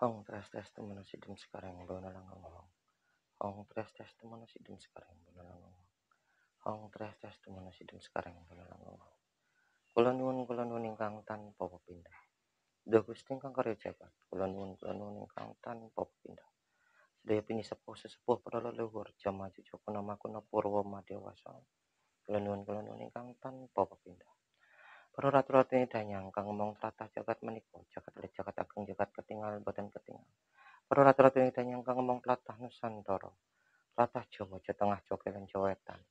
Hong tres tes temen sidem sekarang bola ngomong. Hong tres tes temen sidem sekarang bola ngomong. Hong tres tes temen sidem sekarang bola ngomong. Kula nuwun ingkang tanpa pindah. Duh Gusti ingkang karya jagat. Kula nuwun ingkang tanpa pindah. Sedaya pini sepuh para leluhur jamaah Joko Namakuna Purwa Madewasa. Kula nuwun ingkang tanpa pindah. Para ratu-ratu danyang kang ngomong tlatah jagat menika, jagat ageng jagat ketinggal boten ketinggal. Para ratu-ratu danyang kang ngomong tlatah Nusantara, tlatah Jawa, Jawa Tengah, Jawa Kulon, Jawa Wetan.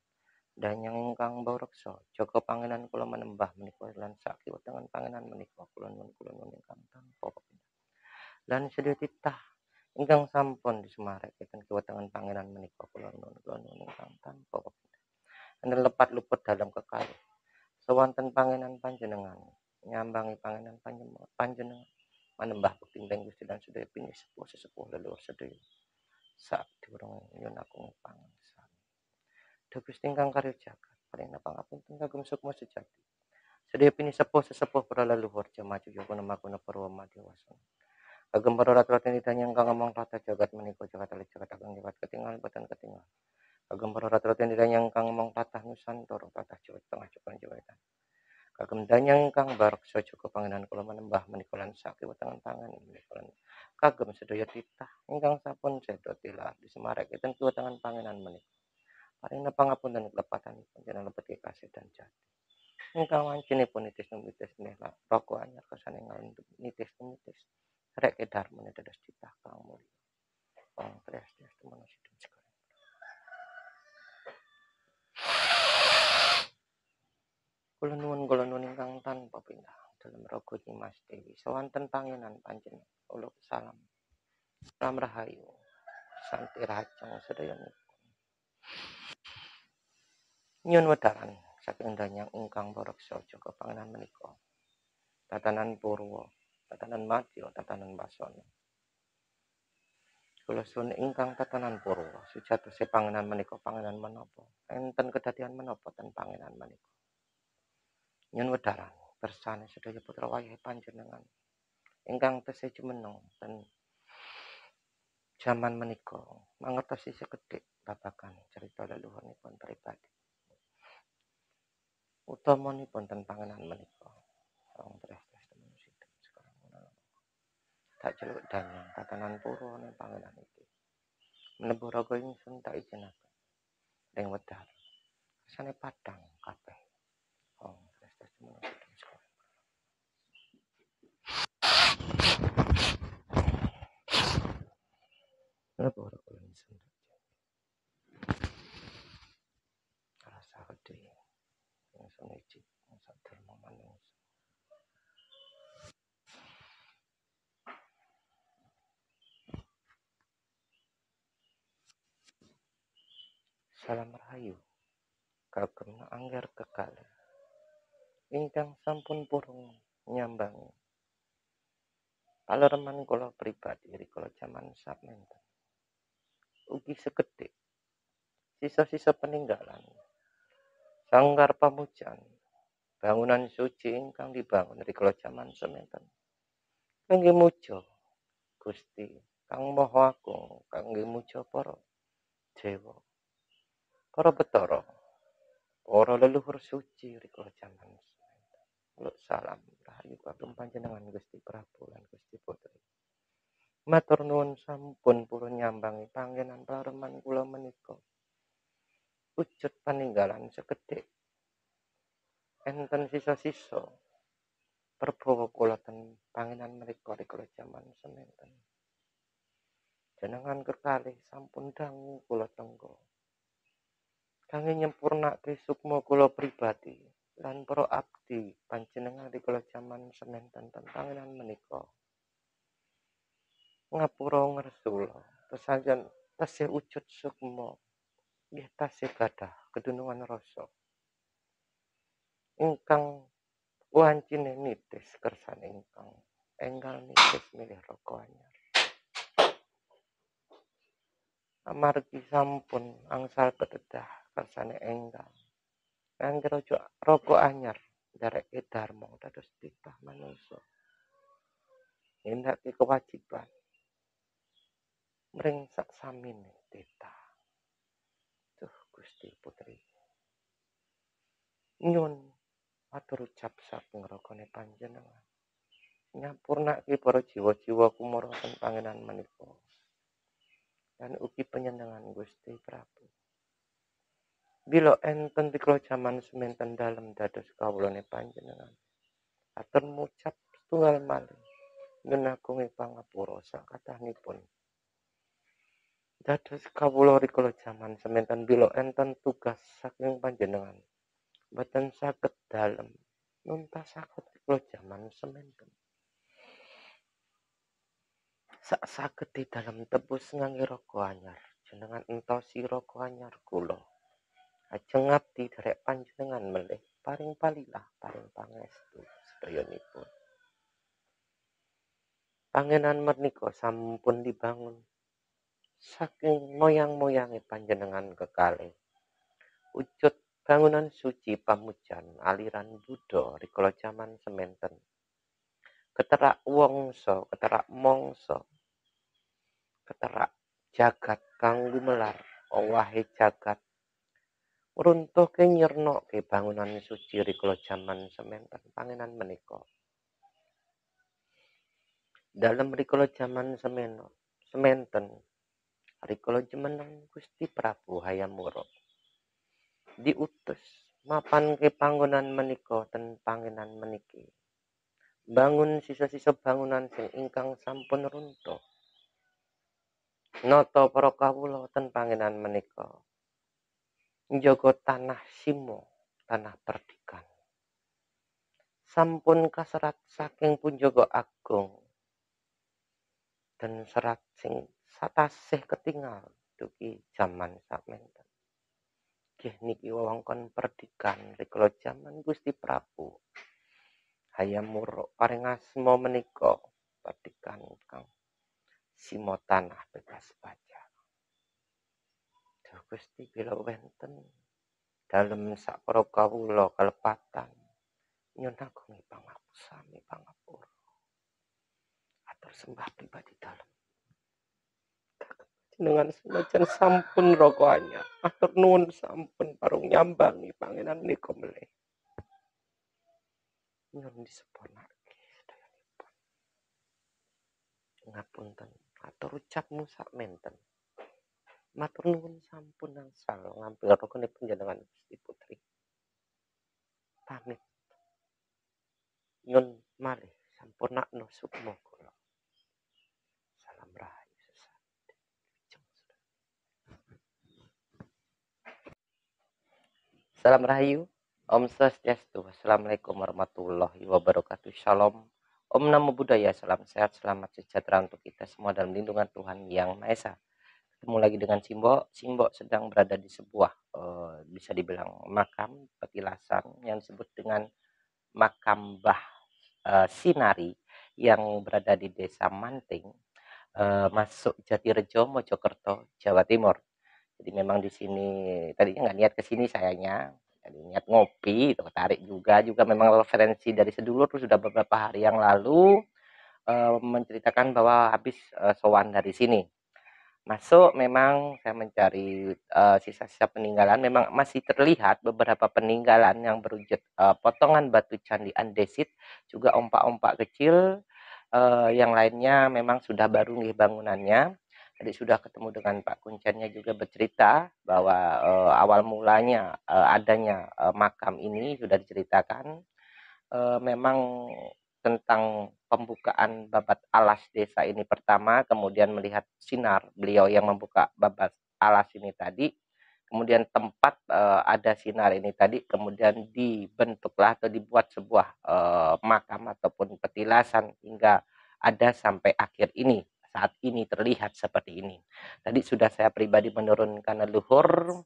Danyang ingkang bawreksa, jaga pangenan kula menembah menika lan sakiwa tengen pangenan menika kula nuwun ingkang tanpa pindah. Lan sedaya titah ingkang sampun disemarekaken kiwa tengen pangenan menika kula nuwun ingkang tanpa pindah. Enten lepat luput dalam kekalih. Sewanten pangenan panjenengan, nyambangi pangenan panjenengan, manembah pepindheng Gusti lan sedaya pini sepuh leluhur sedaya. Sak durung nyuwun agung pangsa. Duh Gusti ingkang karya jagat, paring pangapunten kagem sukma sejati. Sedaya pini sepuh para leluhur jamaah Joko Namakuna Purwa Madewasa. Kagem para ratu-ratu danyang kang ngomong tlatah jagat menika jagat alit jagat ageng jagat ketinggal boten ketinggal. Kagem para ratu-ratu danyang kang ngomong tlatah Nusantara, tlatah Jawa Tengah, Jawa Kulon, Jawa Wetan. Kagem danyang kang bareksa jaga pangenan kula menembah menika lan sakiwa tengen pangenan menika lan kagem sedaya titah ingkang sampun seda tilar disemarekaken kiwa tengen pangenan menika. Paring pangapunten klepatanipun jenengan lebet kasih dan jati. Ingkang wancinipun nitis nela roko anyar kesane ngalendep nitis. Rek kedar menika dados titah kang mulya. Wong tres temen sidem sekarang. Kula nuwun ingkang tanpa pindah dalem raga Dimas Dewi sawanten pangenan panjenengan kula salam rahayu santi rajeng sedayanipun nyuwun wedharan saking danyang ingkang bareksa jaga pangenan menika tatanan Purwa, tatanan Madya, tatanan Wasana. Kula suwun ingkang tatanan Purwa sujatosé pangenan menika pangenan menapa enten kedadian menapa ten pangenan menika nyuwun wedharan bersane sedaya putra wayah panjenengan ingkang tesih jumeneng ten jaman menika mangertosi sekedhik babagan cerita leluhuripun pribadi utamanipun ten pangenan menika. Wong tres temen sidem sekarang tak celuk danyang tatanan Purwa ning pangenan iki. Menebuh raga ingsun tak ijinaken ring wedhar kesane padhang kabeh. Wong tres temen sidem sekarang. Menebuh raga ingsun rasa gedhe ingsun iki sadherma manungsa. Salam rahayu kagem angger kekalih ingkang sampun purung nyambangi palereman kula pribadi rikala jaman samenten ugi sekedhik sisa-sisa peninggalan sanggar pamujan bangunan suci ingkang dibangun rikala jaman semanten kangge muja Gusti kang Maha Agung, kangge muja para dewa, para betara, para leluhur suci rikala jaman semanten. Kula salam rahayu kagem panjenengan Gusti Prabu lan Gusti Putri. Matur nuwun sampun purun nyambangi panggenan pareman kula menika. Wujud paninggalan sekedhik enten sisa-sisa perbawa kula ten pangenan menika rikala jaman semanten. Jenengan kekalih sampun dangu kula tengga. Kangge nyempurnake sukma kula pribadi lan para abdi panjenengan rikala jaman semanten ten pangenan menika. Ngapura ngersula pesajan tasih wujud sukma nggih tasih gadah kedunungan rasa ingkang wancine nitis kersane ingkang enggal nitis milih raga anyar amargi sampun angsal kededah kersane enggal kangge raga anyar ndereke dharma dados titah manungsa nindakake kewajiban mrengsak samine teta. Duh Gusti Putri. Nyun matur ucap saking ragane panjenengan. Nyampurnake para jiwa-jiwa kumara ten pangenan menika. Dan ugi penyenengan Gusti Prabu. Bila enten rikala jaman seminten dalem dados kawulane panjenengan. Atur ngucap setunggal malih. Nyun agunge pangapura sakathahipun. Dados kawula rikala jaman seminten bila enten tugas saking panjenengan. Mboten saged dalem nuntasaken rikala jaman seminten. Sak saged dalem tebus ngangge raga anyar. Jenengan entosi raga anyar kula. Ajeng ngabdi derek panjenengan melih paring palilah paring pangestu sedayanipun. Pangenan menika sampun dibangun saking moyang-moyange panjenengan kekalih. Wujud bangunan suci pamujan aliran Buddha rikala jaman seminten. Keterak wangsa, keterak mangsa, keterak jagat kang gumelar, owahe jagat. Runtuhke nyernoke bangunan suci rikala jaman seminten pangenan menika. Dalem rikala jaman seminten rikala jumeneng Gusti Prabu Hayam Wuruk diutus mapanke panggonan menika ten pangenan meniki. Bangun sisa-sisa bangunan sing ingkang sampun runtuh. Nata para kawula ten pangenan menika. Njaga tanah simo, tanah perdikan. Sampun kaserat saking punjaga agung. Dan serat sing satasih ketingal dugi jaman sakmenten. Nggih niki wewengkon perdikan rikala jaman Gusti Prabu Hayam Wuruk paring asma menika perdikan kang simo tanah bebas pajak. Duh Gusti bila wenten dalem sakpara kawula kalepatan nyun agungi pangaksami pangapura. Atur sembah pribadi dalem. Dengan senajan sampun raga anyar. Atur nuwun sampun parung nyambangi pangenan menika melih. Nyun disepunake sedayanipun. Ngapunten, atur ucapmu sakmenten. Matur nuwun sampun angsal ngambil ragane panjenengan Gusti Putri. Pamit. Nyun malih sampurnakna sukma kula. Salam rahayu sesat. Salam rahayu. Om Swastiastu. Assalamualaikum warahmatullahi wabarakatuh. Shalom. Om Namo Buddhaya. Salam sehat, selamat sejahtera untuk kita semua dalam lindungan Tuhan Yang Maha Esa. Ketemu lagi dengan Simbo. Simbo sedang berada di sebuah bisa dibilang makam petilasan yang disebut dengan makam Mbah Sinari yang berada di Desa Manting, masuk Jatirejo, Mojokerto, Jawa Timur. Jadi memang di sini tadinya nggak niat ke sini sayanya, jadi niat ngopi, tertarik juga memang referensi dari sedulur sudah beberapa hari yang lalu menceritakan bahwa habis sowan dari sini. Masuk memang saya mencari sisa-sisa peninggalan, memang masih terlihat beberapa peninggalan yang berwujud potongan batu candi andesit, juga ompak-ompak kecil, yang lainnya memang sudah baru nih bangunannya. Tadi sudah ketemu dengan Pak Kuncennya juga bercerita bahwa awal mulanya adanya makam ini sudah diceritakan. Memang tentang pembukaan babat alas desa ini pertama, kemudian melihat sinar beliau yang membuka babat alas ini tadi, kemudian tempat ada sinar ini tadi, kemudian dibentuklah atau dibuat sebuah makam ataupun petilasan hingga ada sampai akhir ini, saat ini terlihat seperti ini. Tadi sudah saya pribadi menurunkan leluhur,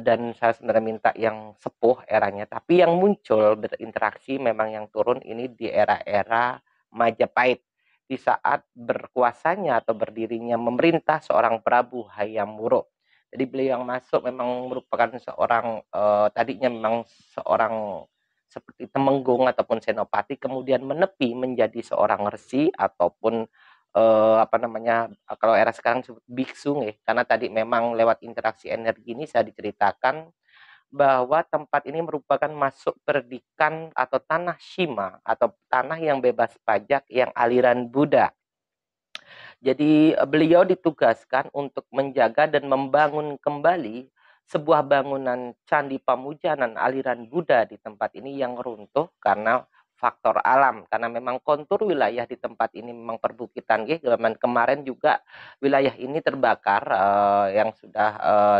dan saya sebenarnya minta yang sepuh eranya, tapi yang muncul berinteraksi memang yang turun ini di era-era Majapahit, di saat berkuasanya atau berdirinya memerintah seorang Prabu Hayam Wuruk. Jadi beliau yang masuk memang merupakan seorang tadinya memang seorang seperti temenggung ataupun senopati, kemudian menepi menjadi seorang resi ataupun apa namanya, kalau era sekarang disebut biksu nggih, karena tadi memang lewat interaksi energi ini saya diceritakan bahwa tempat ini merupakan masuk perdikan atau tanah Shima atau tanah yang bebas pajak yang aliran Buddha. Jadi beliau ditugaskan untuk menjaga dan membangun kembali sebuah bangunan candi pamujanan aliran Buddha di tempat ini yang runtuh karena faktor alam, karena memang kontur wilayah di tempat ini memang perbukitan. Zaman kemarin juga wilayah ini terbakar, yang sudah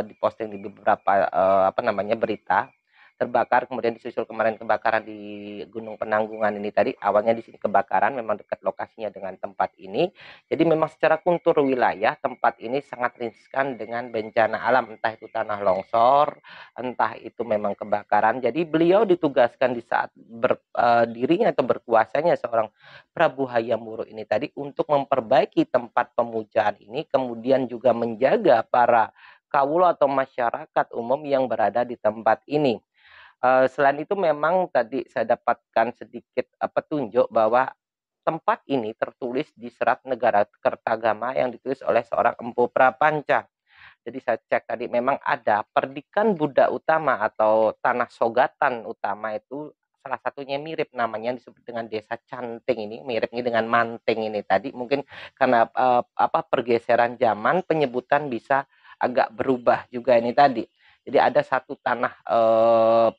diposting di beberapa apa namanya berita terbakar, kemudian disusul kemarin kebakaran di Gunung Penanggungan ini tadi. Awalnya di sini kebakaran, memang dekat lokasinya dengan tempat ini. Jadi memang secara kontur wilayah tempat ini sangat riskan dengan bencana alam, entah itu tanah longsor, entah itu memang kebakaran. Jadi beliau ditugaskan di saat berdirinya atau berkuasanya seorang Prabu Hayam Wuruk ini tadi untuk memperbaiki tempat pemujaan ini, kemudian juga menjaga para kawula atau masyarakat umum yang berada di tempat ini. Selain itu memang tadi saya dapatkan sedikit petunjuk bahwa tempat ini tertulis di Serat Negara Kertagama yang ditulis oleh seorang Empu Prapanca. Jadi saya cek tadi memang ada perdikan Buddha utama atau tanah sogatan utama itu salah satunya mirip namanya disebut dengan Desa Canting ini, miripnya dengan Manting ini tadi. Mungkin karena apa pergeseran zaman penyebutan bisa agak berubah juga ini tadi. Jadi ada satu tanah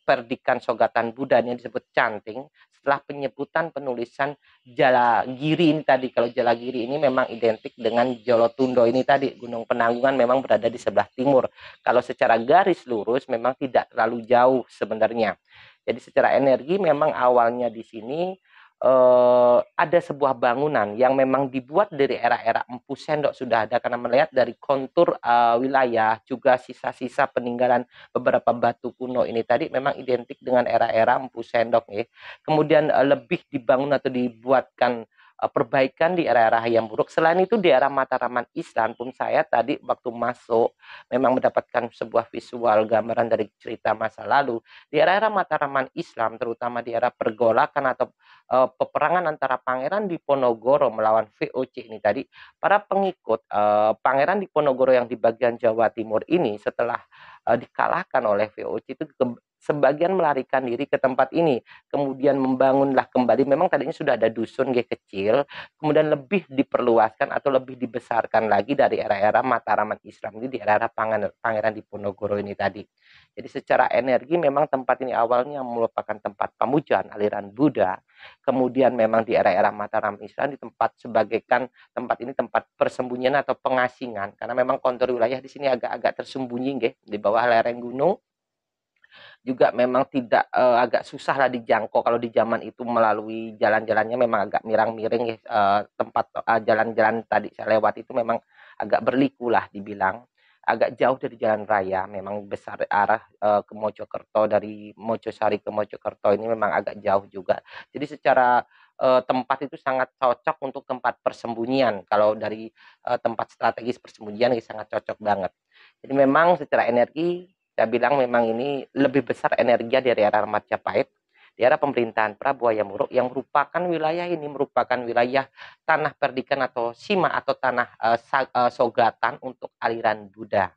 perdikan sogatan Buddha yang disebut Canting setelah penyebutan penulisan Jalagiri ini tadi. Kalau Jalagiri ini memang identik dengan Jolotundo ini tadi. Gunung Penanggungan memang berada di sebelah timur. Kalau secara garis lurus memang tidak terlalu jauh sebenarnya. Jadi secara energi memang awalnya di sini ada sebuah bangunan yang memang dibuat dari era-era Empu Sendok sudah ada, karena melihat dari kontur wilayah juga sisa-sisa peninggalan beberapa batu kuno ini tadi memang identik dengan era-era Empu Sendok ya. Kemudian lebih dibangun atau dibuatkan perbaikan di era-era Hayam Wuruk. Selain itu di era Mataraman Islam pun saya tadi waktu masuk memang mendapatkan sebuah visual gambaran dari cerita masa lalu. Di era-era Mataraman Islam terutama di era pergolakan atau peperangan antara Pangeran Diponegoro melawan VOC ini tadi, para pengikut Pangeran Diponegoro yang di bagian Jawa Timur ini setelah dikalahkan oleh VOC itu sebagian melarikan diri ke tempat ini, kemudian membangunlah kembali. Memang tadinya sudah ada dusun kecil, kemudian lebih diperluaskan atau lebih dibesarkan lagi dari era-era Mataraman Islam ini di era-era Pangeran Diponegoro ini tadi. Jadi secara energi memang tempat ini awalnya merupakan tempat pemujaan aliran Buddha, kemudian memang di era-era Mataram Islam di tempat sebagaikan tempat ini tempat persembunyian atau pengasingan, karena memang kontur wilayah di sini agak-agak tersembunyi nggih, di bawah lereng gunung juga memang tidak agak susah lah dijangkau kalau di zaman itu melalui jalan-jalannya memang agak mirang-miring ya, tempat jalan-jalan tadi saya lewat itu memang agak berliku lah dibilang, agak jauh dari jalan raya, memang besar arah ke Mojokerto, dari Mojosari ke Mojokerto ini memang agak jauh juga. Jadi secara tempat itu sangat cocok untuk tempat persembunyian, kalau dari tempat strategis persembunyian ini sangat cocok banget. Jadi memang secara energi saya bilang memang ini lebih besar energinya dari era Majapahit, di era pemerintahan Prabu Hayam Wuruk yang merupakan wilayah ini merupakan wilayah tanah perdikan atau sima atau tanah sogatan untuk aliran Buddha.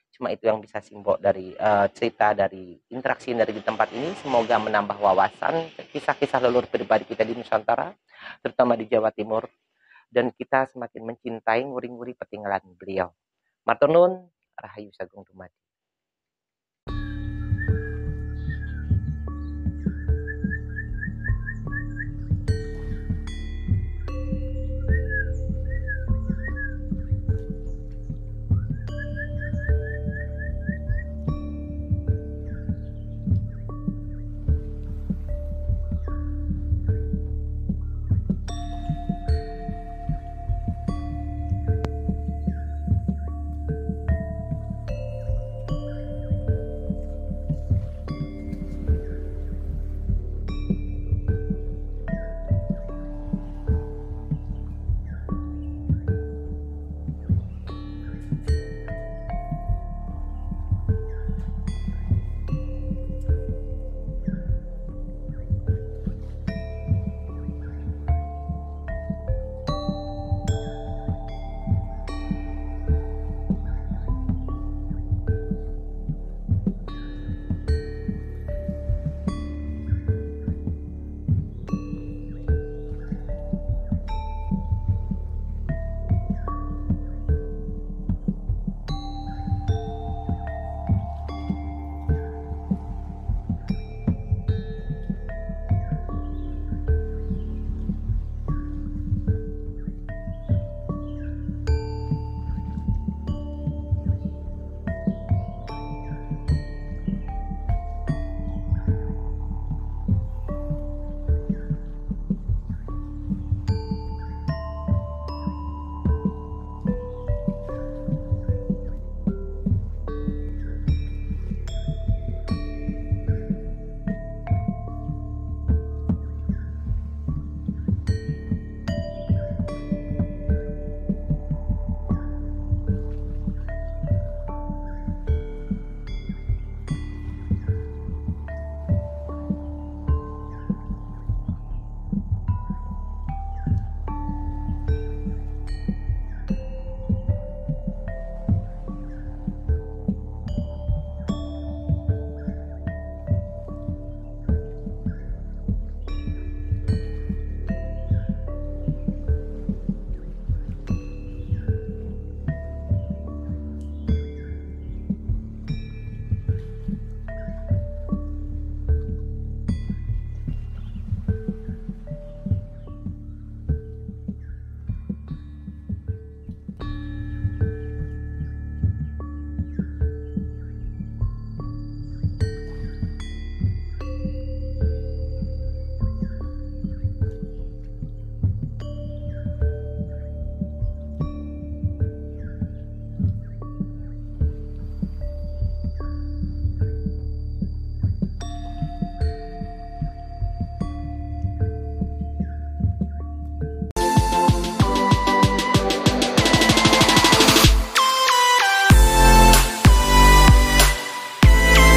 Cuma itu yang bisa simbol dari cerita dari interaksi energi tempat ini. Semoga menambah wawasan kisah-kisah leluhur pribadi kita di Nusantara, terutama di Jawa Timur, dan kita semakin mencintai nguri-nguri petinggalan beliau. Matur nuwun, Rahayu Sagung Dumadi.